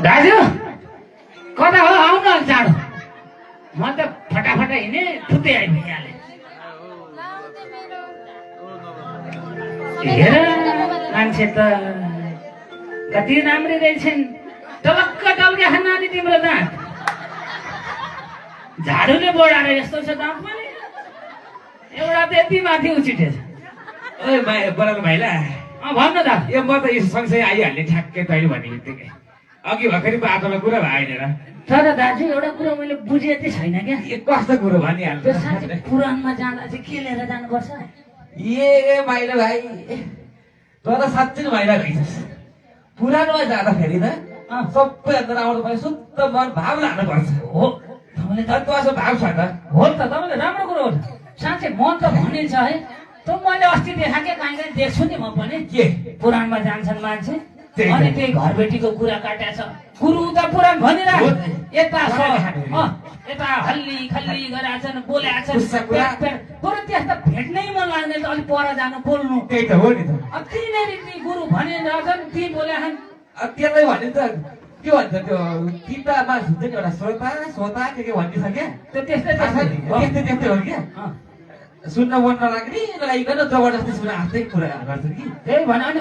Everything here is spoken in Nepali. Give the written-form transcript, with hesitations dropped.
दाजु कता हो आउनु अलि चाँडो म त फटाफट हिँडे फुत्तै आइपुगिहालेँ हेर मान्छे त कति राम्री रहेछन् टलक्क टल्के खानाले तिम्रो दाँत झाडुले बोडाएर यस्तो छ दाँत पनि एउटा त यति माथि उछिटेछ ओए बराल भाइला भन्नु त ए म त यो सँगसँगै आइहाल्ने ठ्याक्कै तैँले भने बित्तिकै अघि भर्खरै बाटोमा कुरा भएन तर दाजु एउटा कुरो मैले बुझेकै छैन क्या ए कस्तो कुरो भनिहाल्नु त्यो साँच्चै पुराणमा जाँदा चाहिँ के लिएर जानुपर्छ ए माइला भाइ तर साँच्चै माइला भइछस् पुरानोमा जाँदाखेरि त सबै अन्त आउनु पर्यो शुद्ध मन भाव लानुपर्छ हो तपाईँले त तँसँग भाव छ त हो त तपाईँले राम्रो कुरो हो त साँच्चै मन त भनिन्छ है त मैले अस्ति देखाएँ कहीँ कहीँ देख्छु नि म पनि के पुराणमा जान्छन् मान्छे त्यही त। अनि त्यही घरबेटीको कुरा काटेछ गुरु उता पुराण भनिरहेको यता यता हल्ली खल्ली गरेछन् बोलेछन् गुस्सा कुरा। बरु त्यस्तो भेट्नै मन लाग्दैन अलिक पर जानु बोल्नु त्यही त हो नि त तिनीहरू ती गुरु भनिरहेछन् ती बोलेछन् त्यसलाई भने त के भन्छ त्यो किताबमा हुन्छ नि एउटा श्रोता के भनिदिन्छ क्या त्यो त्यस्तै त्यस्तै त्यस्तै हो क्या सुन्न मन नलाग्ने नलागिकन जबरजस्ती सुन्न आफ्नै कुरा गर्छ कि त्यही भने